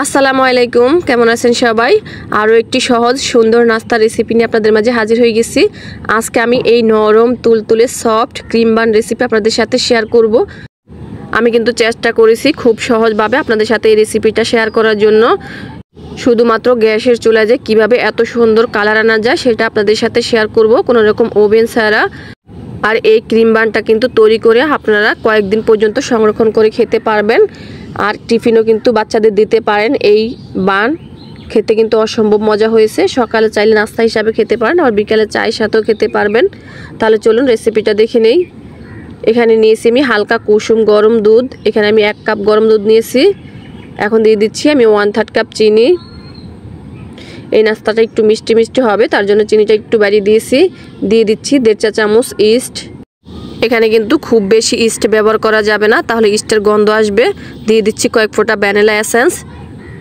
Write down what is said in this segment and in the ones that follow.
আসসালামু আলাইকুম, কেমন আছেন সবাই? আরও একটি সহজ সুন্দর নাস্তা রেসিপি নিয়ে আপনাদের মাঝে হাজির হয়ে গেছি। আজকে আমি এই নরম তুলতুলে সফট ক্রিম বান রেসিপি আপনাদের সাথে শেয়ার করব। আমি কিন্তু চেষ্টা করেছি খুব সহজভাবে আপনাদের সাথে এই রেসিপিটা শেয়ার করার জন্য। শুধুমাত্র গ্যাসের চুলায় যে কীভাবে এত সুন্দর কালার আনা যায় সেটা আপনাদের সাথে শেয়ার করব, কোনো রকম ওভেন ছাড়া। আর এই ক্রিম বানটা কিন্তু তৈরি করে আপনারা কয়েকদিন পর্যন্ত সংরক্ষণ করে খেতে পারবেন। আর টিফিনও কিন্তু বাচ্চাদের দিতে পারেন। এই বান খেতে কিন্তু অসম্ভব মজা হয়েছে। সকালে চাইলে নাস্তা হিসাবে খেতে পারেন, আবার বিকালে চায়ের সাথেও খেতে পারবেন। তাহলে চলুন রেসিপিটা দেখে নেই। এখানে নিয়েছি আমি হালকা কুসুম গরম দুধ। এখানে আমি 1 কাপ গরম দুধ নিয়েছি। এখন দিয়ে দিচ্ছি আমি 1/3 কাপ চিনি। এই নাস্তাটা একটু মিষ্টি মিষ্টি হবে, তার জন্য চিনিটা একটু বাড়িয়ে দিয়েছি। দিয়ে দিচ্ছি 1.5 চা চামচ ইস্ট। এখানে কিন্তু খুব বেশি ইস্ট ব্যবহার করা যাবে না, তাহলে ইস্টের গন্ধ আসবে। দিয়ে দিচ্ছি কয়েক ফোঁটা ভ্যানিলা এসেন্স।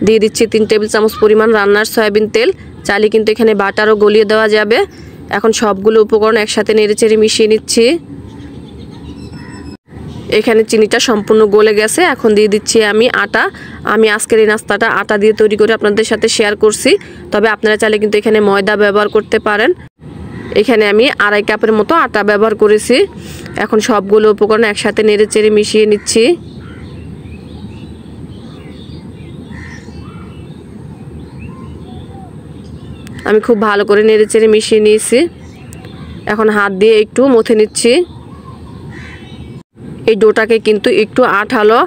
দিয়ে দিচ্ছি 3 টেবিল চামচ পরিমাণ রান্নার সয়াবিন তেল। চাইলে কিন্তু এখানে বাটারও গলিয়ে দেওয়া যাবে। এখন সবগুলো উপকরণ একসাথে নেড়েচেড়ে মিশিয়ে নিচ্ছি। এখানে চিনিটা সম্পূর্ণ গলে গেছে। এখন দিয়ে দিচ্ছি আমি আটা। আমি আজকের এই নাস্তাটা আটা দিয়ে তৈরি করে আপনাদের সাথে শেয়ার করছি, তবে আপনারা চাইলে কিন্তু এখানে ময়দা ব্যবহার করতে পারেন। এখানে আমি 2.5 কাপের মতো আটা ব্যবহার করেছি। এখন সবগুলো উপকরণ একসাথে নেড়েচেড়ে মিশিয়ে নিচ্ছি। আমি খুব ভালো করে নেড়েচেড়ে মিশিয়ে নিয়েছি। এখন হাত দিয়ে একটু মথে নিচ্ছি। এই ডোটাকে কিন্তু একটু আঠালো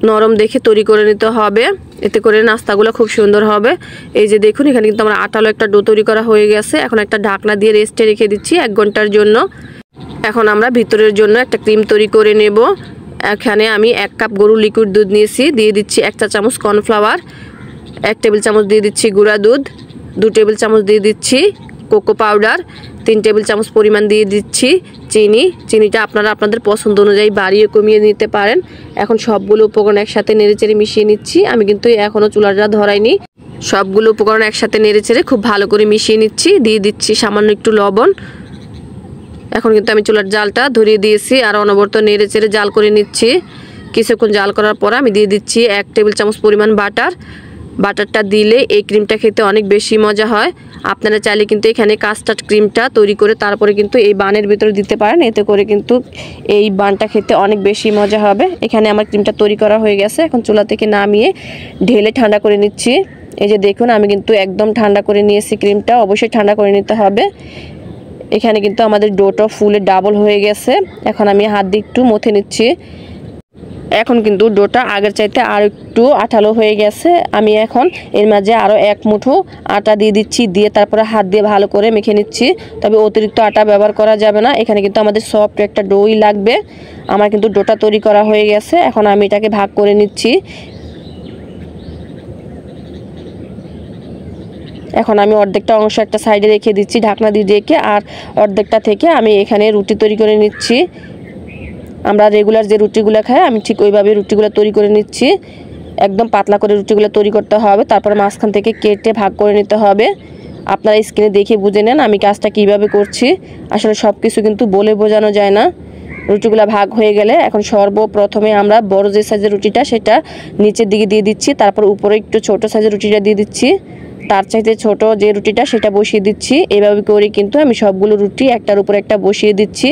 নরম দেখে তৈরি করে নিতে হবে, এতে করে নাস্তাগুলো খুব সুন্দর হবে। এই যে দেখুন, এখানে কিন্তু আমার আঠালো একটা ডো তৈরি করা হয়ে গেছে। এখন একটা ঢাকনা দিয়ে রেস্টে রেখে দিচ্ছি 1 ঘন্টার জন্য। এখন আমরা ভিতরের জন্য একটা ক্রিম তৈরি করে নেব। এখানে আমি 1 কাপ গরুর লিকুইড দুধ নিয়েছি। দিয়ে দিচ্ছি 1 চা চামচ কর্নফ্লাওয়ার, 1 টেবিল চামচ দিয়ে দিচ্ছি গুঁড়া দুধ, 2 টেবিল চামচ দিয়ে দিচ্ছি কোকো পাউডার, 3 টেবিল চামচ পরিমাণ দিয়ে দিচ্ছি চিনি। চিনিটা আপনারা আপনাদের পছন্দ অনুযায়ী বাড়িয়ে কমিয়ে নিতে পারেন। এখন সবগুলো উপকরণ একসাথে নেড়েচেড়ে মিশিয়ে নিচ্ছি। আমি কিন্তু এখনও চুলাটা ধরাইনি। সবগুলো উপকরণ একসাথে নেড়েচেড়ে খুব ভালো করে মিশিয়ে নিচ্ছি। দিয়ে দিচ্ছি সামান্য একটু লবণ। এখন কিন্তু আমি চুলার জালটা ধরিয়ে দিয়েছি আর অনবরত নেড়েচেড়ে জাল করে নিচ্ছি। কিছুক্ষণ জাল করার পর আমি দিয়ে দিচ্ছি 1 টেবিল চামচ পরিমাণ বাটার। বাটারটা দিলে এই ক্রিমটা খেতে অনেক বেশি মজা হয়। আপনারা চাইলে কিন্তু এখানে কাস্টার্ড ক্রিমটা তৈরি করে তারপরে কিন্তু এই বানের ভিতরে দিতে পারেন, এতে করে কিন্তু এই বানটা খেতে অনেক বেশি মজা হবে। এখানে আমার ক্রিমটা তৈরি করা হয়ে গেছে। এখন চুলা থেকে নামিয়ে ঢেলে ঠান্ডা করে নিচ্ছি। এই যে দেখুন, আমি কিন্তু একদম ঠান্ডা করে নিয়েছি ক্রিমটা। অবশ্যই ঠান্ডা করে নিতে হবে। এখানে কিন্তু আমাদের ডোটা ফুলে ডাবল হয়ে গেছে। এখন আমি হাত দিয়ে একটু মথে নিচ্ছি। এখন কিন্তু ডোটা আগের চাইতে আর একটু আঠালো হয়ে গেছে। আমি এখন এর মাঝে আরও 1 মুঠো আটা দিয়ে দিচ্ছি। দিয়ে তারপরে হাত দিয়ে ভালো করে মেখে নিচ্ছি। তবে অতিরিক্ত আটা ব্যবহার করা যাবে না, এখানে কিন্তু আমাদের সফট একটা ডোই লাগবে। আমার কিন্তু ডোটা তৈরি করা হয়ে গেছে। এখন আমি এটাকে ভাগ করে নিচ্ছি। এখন আমি অর্ধেকটা অংশ একটা সাইডে রেখে দিচ্ছি ঢাকনা দিয়ে রেখে, আর অর্ধেকটা থেকে আমি এখানে রুটি তৈরি করে নিচ্ছি। আমরা রেগুলার যে রুটিগুলো খাই আমি ঠিক ওইভাবে রুটিগুলো তৈরি করে নিচ্ছি। একদম পাতলা করে রুটিগুলো তৈরি করতে হবে, তারপরে মাঝখান থেকে কেটে ভাগ করে নিতে হবে। আপনারা স্ক্রিনে দেখে বুঝে নেন আমি কাজটা কিভাবে করছি। আসলে সব কিছু কিন্তু বলে বোঝানো যায় না। রুটিগুলো ভাগ হয়ে গেলে এখন সর্বপ্রথমে আমরা বড় যে সাইজের রুটিটা সেটা নিচের দিকে দিয়ে দিচ্ছি। তারপর উপরে একটু ছোট সাইজের রুটিটা দিয়ে দিচ্ছি। তার চাইতে ছোট যে রুটিটা সেটা বসিয়ে দিচ্ছি। এভাবে করে কিন্তু আমি সবগুলো রুটি একটার উপর একটা বসিয়ে দিচ্ছি।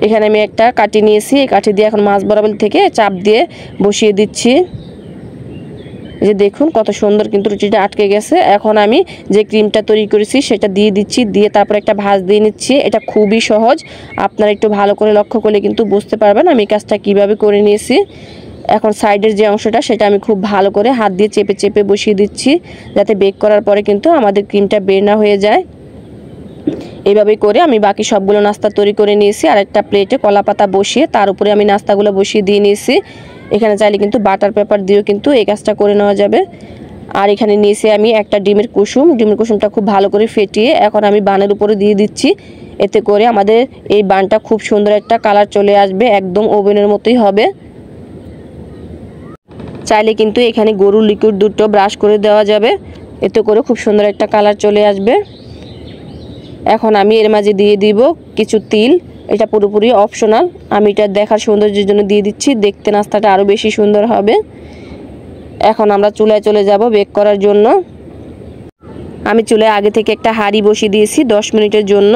এখানে আমি একটা কাঠি নিয়েছি। এই কাঠি দিয়ে এখন মাছ বরাবর থেকে চাপ দিয়ে বসিয়ে দিচ্ছি। এই যে দেখুন কত সুন্দর কিন্তু রুটিটা আটকে গেছে। এখন আমি যে ক্রিমটা তৈরি করেছি সেটা দিয়ে দিচ্ছি। দিয়ে তারপর একটা ভাঁজ দিয়ে নিচ্ছি। এটা খুবই সহজ, আপনারা একটু ভালো করে লক্ষ্য করলে কিন্তু বুঝতে পারবেন আমি কাজটা কিভাবে করে নিয়েছি। এখন সাইডের যে অংশটা সেটা আমি খুব ভালো করে হাত দিয়ে চেপে চেপে বসিয়ে দিচ্ছি, যাতে বেক করার পরে কিন্তু আমাদের ক্রিমটা বের না হয়ে যায়। এইভাবেই করে আমি বাকি সবগুলো নাস্তা তৈরি করে নিয়েছি। আর একটা প্লেটে কলা পাতা বসিয়ে তার উপরে আমি নাস্তাগুলো বসিয়ে দিয়ে নিয়েছি। এখানে চাইলে কিন্তু বাটার পেপার দিয়েও কিন্তু এই কাজটা করে নেওয়া যাবে। আর এখানে নিয়েছি আমি একটা ডিমের কুসুম। ডিমের কুসুমটা খুব ভালো করে ফেটিয়ে এখন আমি বানের উপরে দিয়ে দিচ্ছি। এতে করে আমাদের এই বানটা খুব সুন্দর একটা কালার চলে আসবে, একদম ওভেনের মতোই হবে। চাইলে কিন্তু এখানে গরুর লিকুইড দুধটা ব্রাশ করে দেওয়া যাবে, এতে করে খুব সুন্দর একটা কালার চলে আসবে। এখন আমি এর মাঝে দিয়ে দিব কিছু তিল। এটা পুরোপুরি অপশনাল, আমি এটা দেখার সৌন্দর্যের জন্য দিয়ে দিচ্ছি। দেখতে নাস্তাটা আরও বেশি সুন্দর হবে। এখন আমরা চুলায় চলে যাব বেক করার জন্য। আমি চুলায় আগে থেকে একটা হাঁড়ি বসিয়ে দিয়েছি 10 মিনিটের জন্য।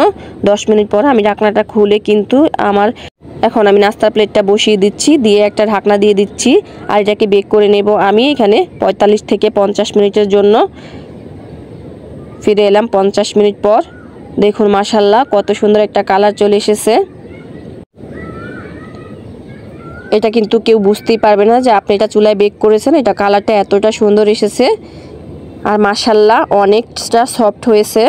10 মিনিট পর আমি ঢাকনাটা খুলে কিন্তু এখন আমি নাস্তার প্লেটটা বসিয়ে দিচ্ছি, দিয়ে একটা ঢাকনা দিয়ে দিচ্ছি। আর এটাকে বেক করে নেব আমি এখানে 45 থেকে 50 মিনিটের জন্য। ফিরে এলাম 50 মিনিট পর। দেখুন মাশাআল্লাহ কত সুন্দর একটা কালার চলে এসেছে। এটা কিন্তু কেউ বুঝতেই পারবে না যে আপনি এটা চুলায় বেক করেছেন, এটা কালারটা এতটা সুন্দর এসেছে। আর মাশাআল্লাহ অনেকটা সফট হয়েছে,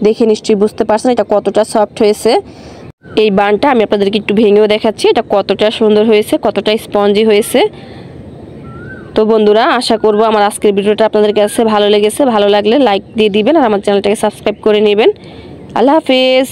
দেখে নিশ্চয়ই বুঝতে পারছেন এটা কতটা সফট হয়েছে। এই বানটা আমি আপনাদেরকে একটু ভেঙেও দেখাচ্ছি এটা কতটা সুন্দর হয়েছে, কতটা স্পঞ্জি হয়েছে। তো বন্ধুরা, আশা করব আমার আজকের ভিডিওটা আপনাদের কাছে ভালো লেগেছে। ভালো লাগলে লাইক দিয়ে দিবেন আর আমার চ্যানেলটাকে সাবস্ক্রাইব করে নেবেন। আল্লাহ হাফেজ।